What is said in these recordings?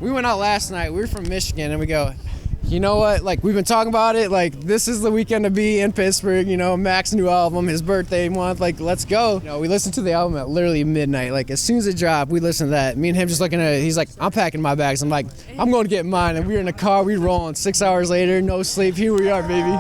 we went out last night. We were from Michigan, and we go, you know what? Like, we've been talking about it. Like, this is the weekend to be in Pittsburgh. You know, Mac's new album, his birthday month. Like, let's go. You know, we listened to the album at literally midnight. Like, as soon as it dropped, we listened to that. Me and him just looking at it. He's like, I'm packing my bags. I'm like, I'm going to get mine. And we were in the car. We rolling. 6 hours later, no sleep. Here we are, baby.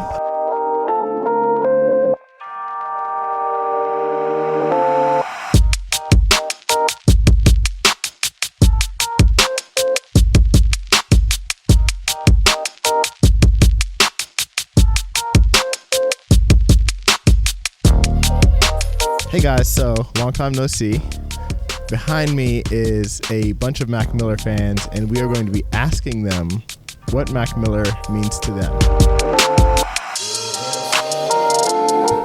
Hey guys, so long time no see. Behind me is a bunch of Mac Miller fans, and we are going to be asking them what Mac Miller means to them.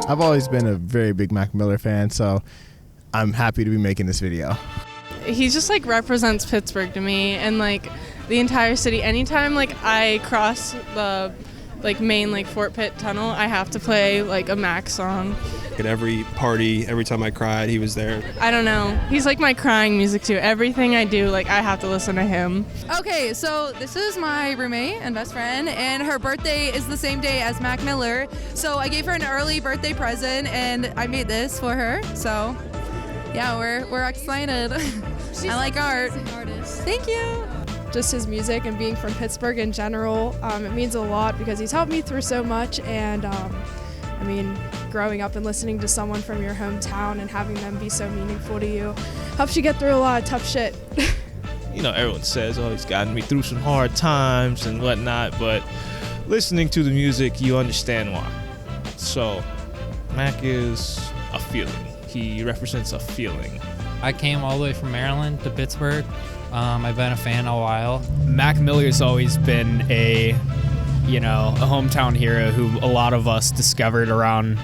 I've always been a very big Mac Miller fan, so I'm happy to be making this video. He just like represents Pittsburgh to me, and like the entire city. Anytime like I cross the like main like Fort Pitt tunnel, I have to play like a Mac song. At every party, every time I cried, he was there. I don't know. He's like my crying music too. Everything I do, like I have to listen to him. Okay, so this is my roommate and best friend, and her birthday is the same day as Mac Miller. So I gave her an early birthday present, and I made this for her. So yeah, we're excited. I like art. Thank you. Just his music and being from Pittsburgh in general, it means a lot because he's helped me through so much. And I mean, growing up and listening to someone from your hometown and having them be so meaningful to you helps you get through a lot of tough shit. You know, everyone says, oh, he's gotten me through some hard times and whatnot, but listening to the music, you understand why. So, Mac is a feeling. He represents a feeling. I came all the way from Maryland to Pittsburgh. I've been a fan a while. Mac Miller's always been a hometown hero who a lot of us discovered around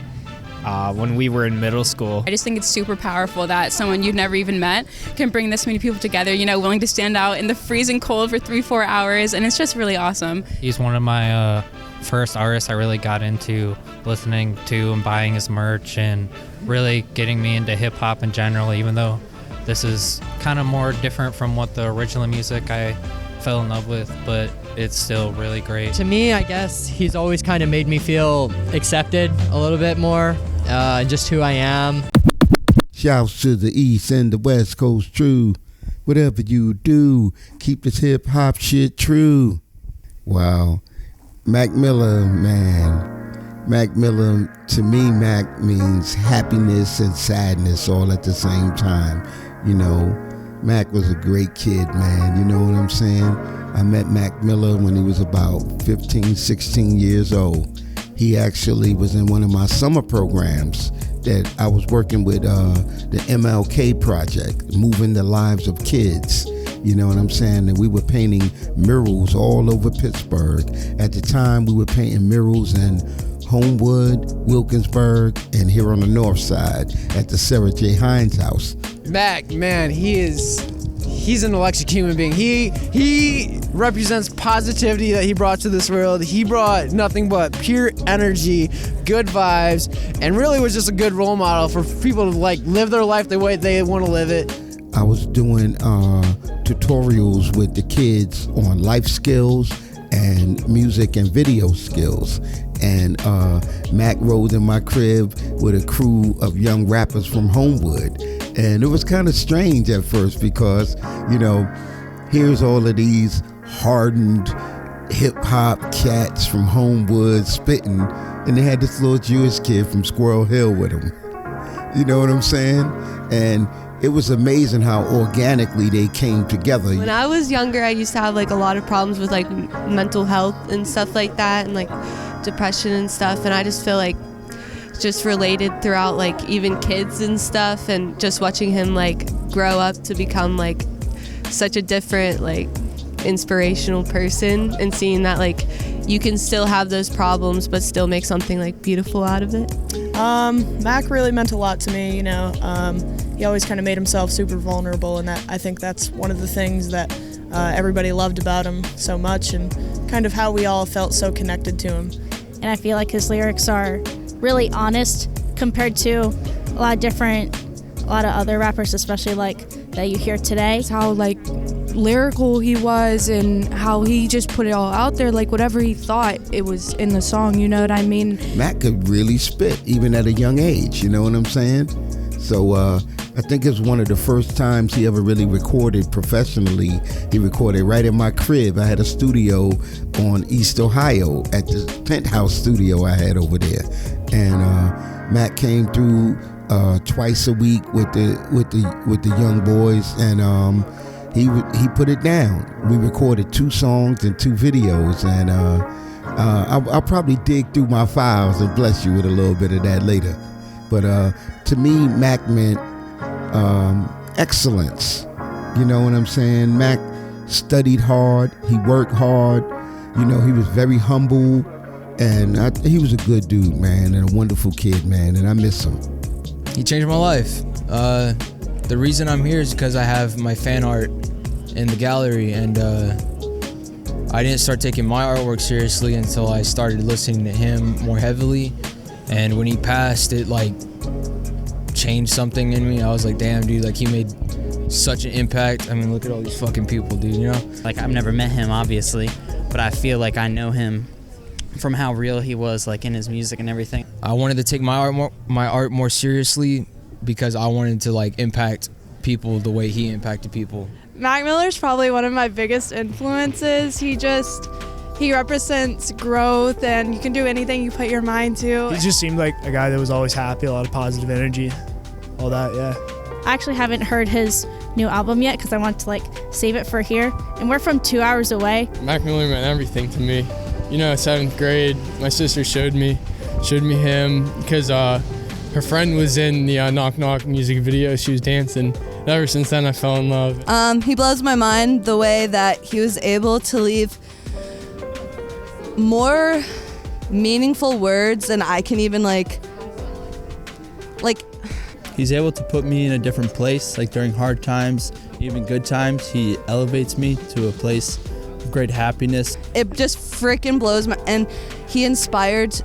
when we were in middle school. I just think it's super powerful that someone you've never even met can bring this many people together, you know, willing to stand out in the freezing cold for 3-4 hours, and it's just really awesome. He's one of my first artists I really got into listening to and buying his merch and really getting me into hip hop in general, even though this is kind of more different from what the original music I fell in love with, but it's still really great. To me, I guess he's always kind of made me feel accepted a little bit more, just who I am. Shouts to the East and the West Coast, true. Whatever you do, keep this hip hop shit true. Wow. Mac Miller, man. Mac Miller, to me, Mac means happiness and sadness all at the same time. You know, Mac was a great kid, man. You know what I'm saying? I met Mac Miller when he was about 15, 16 years old. He actually was in one of my summer programs that I was working with the MLK project, Moving the Lives of Kids. You know what I'm saying? And we were painting murals all over Pittsburgh. At the time, we were painting murals in Homewood, Wilkinsburg, and here on the north side at the Sarah J. Hines house. Mac, man, he's an electric human being. He represents positivity that he brought to this world. He brought nothing but pure energy, good vibes, and really was just a good role model for people to like live their life the way they want to live it. I was doing tutorials with the kids on life skills and music and video skills. And Mac rode in my crib with a crew of young rappers from Homewood. And it was kind of strange at first because, you know, here's all of these hardened hip-hop cats from Homewood spitting, and they had this little Jewish kid from Squirrel Hill with them. You know what I'm saying? And it was amazing how organically they came together. When I was younger, I used to have like a lot of problems with like mental health and stuff like that, and like depression and stuff, and I just feel like just related throughout like even kids and stuff, and just watching him like grow up to become like such a different like inspirational person, and seeing that like you can still have those problems but still make something like beautiful out of it. Mac really meant a lot to me, you know. He always kind of made himself super vulnerable, and I think that's one of the things that everybody loved about him so much, and kind of how we all felt so connected to him. And I feel like his lyrics are really honest compared to a lot of other rappers, especially like that you hear today. It's how like lyrical he was and how he just put it all out there. Like whatever he thought, it was in the song. You know what I mean? Mac could really spit even at a young age. You know what I'm saying? So I think it's one of the first times he ever really recorded professionally. He recorded right in my crib. I had a studio on East Ohio at the penthouse studio I had over there, and Mac came through twice a week with the young boys, and he put it down. We recorded 2 songs and 2 videos, and I'll probably dig through my files and bless you with a little bit of that later. But to me, Mac meant excellence. You know what I'm saying? Mac studied hard. He worked hard. You know, he was very humble, and he was a good dude, man, and a wonderful kid, man, and I miss him. He changed my life. The reason I'm here is because I have my fan art in the gallery, and I didn't start taking my artwork seriously until I started listening to him more heavily. And when he passed, it like changed something in me. I was like, damn, dude, like he made such an impact. I mean, look at all these fucking people, dude, you know? Like, I've never met him, obviously, but I feel like I know him from how real he was, like, in his music and everything. I wanted to take my art more seriously because I wanted to like impact people the way he impacted people. Mac Miller's probably one of my biggest influences. He represents growth, and you can do anything you put your mind to. He just seemed like a guy that was always happy, a lot of positive energy, all that, yeah. I actually haven't heard his new album yet because I want to like save it for here, and we're from 2 hours away. Mac Miller meant everything to me. You know, 7th grade, my sister showed me him because her friend was in the Knock Knock music video. She was dancing. And ever since then, I fell in love. He blows my mind the way that he was able to leave more meaningful words than I can even like. He's able to put me in a different place, like during hard times, even good times. He elevates me to a place of great happiness. It just freaking blows my, and he inspired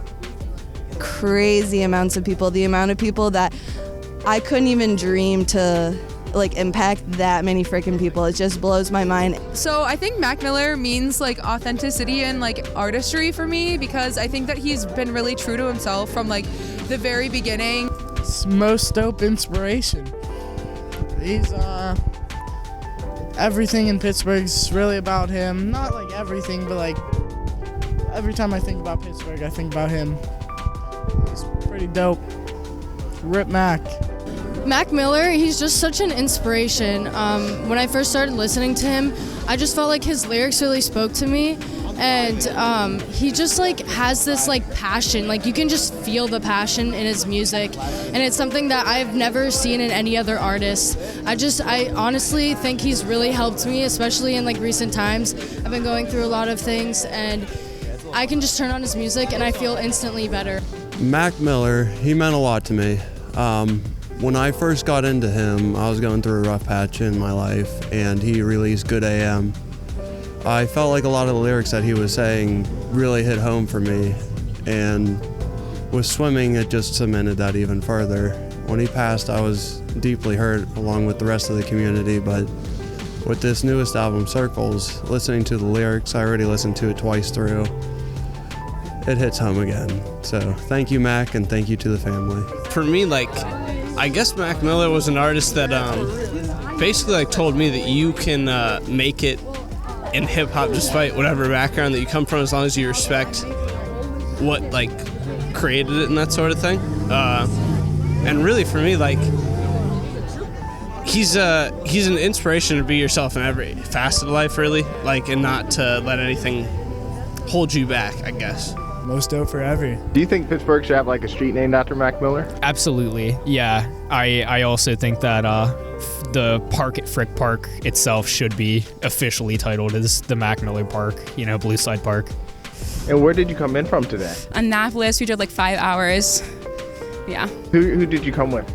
crazy amounts of people, the amount of people that I couldn't even dream to like impact that many freaking people. It just blows my mind. So I think Mac Miller means like authenticity and like artistry for me, because I think that he's been really true to himself from like the very beginning. It's most dope inspiration. He's everything in Pittsburgh's really about him. Not like everything, but like every time I think about Pittsburgh, I think about him. He's pretty dope. Rip Mac. Mac Miller, he's just such an inspiration. When I first started listening to him, I just felt like his lyrics really spoke to me, and he just like has this like passion. Like you can just feel the passion in his music, and it's something that I've never seen in any other artist. I honestly think he's really helped me, especially in like recent times. I've been going through a lot of things, and I can just turn on his music and I feel instantly better. Mac Miller, he meant a lot to me. When I first got into him, I was going through a rough patch in my life, and he released Good AM. I felt like a lot of the lyrics that he was saying really hit home for me, and with swimming, it just cemented that even further. When he passed, I was deeply hurt along with the rest of the community, but with this newest album, Circles, listening to the lyrics, I already listened to it twice through. It hits home again. So thank you, Mac, and thank you to the family. For me, like, I guess Mac Miller was an artist that basically like told me that you can make it in hip hop despite whatever background that you come from, as long as you respect what like created it and that sort of thing. And really, for me, like, he's an inspiration to be yourself in every facet of life, really, like, and not to let anything hold you back, I guess. Most dope forever. Do you think Pittsburgh should have like a street named after Mac Miller? Absolutely, yeah. I also think that the park at Frick Park itself should be officially titled as the Mac Miller Park, you know, Blue Slide Park. And where did you come in from today? Annapolis, we drove like 5 hours. Yeah. Who did you come with?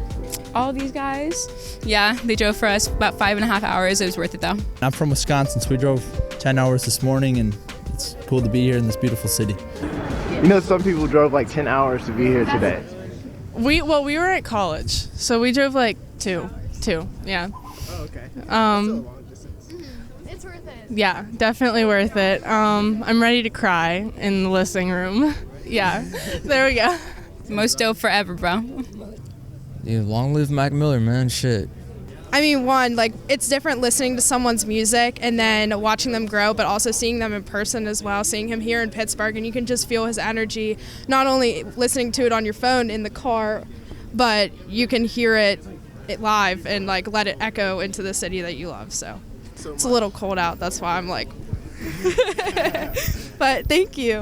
All these guys. Yeah, they drove for us about 5.5 hours. It was worth it though. I'm from Wisconsin, so we drove 10 hours this morning, and it's cool to be here in this beautiful city. You know, some people drove like 10 hours to be here today. We were at college, so we drove like two. Yeah. Oh, okay. Yeah, definitely worth it. I'm ready to cry in the listening room. Yeah, there we go. Most dope forever, bro. Yeah, long live Mac Miller, man. Shit. I mean, one, like, it's different listening to someone's music and then watching them grow, but also seeing them in person as well, seeing him here in Pittsburgh, and you can just feel his energy, not only listening to it on your phone in the car, but you can hear it live and, like, let it echo into the city that you love. So it's a little cold out. That's why I'm like, but thank you.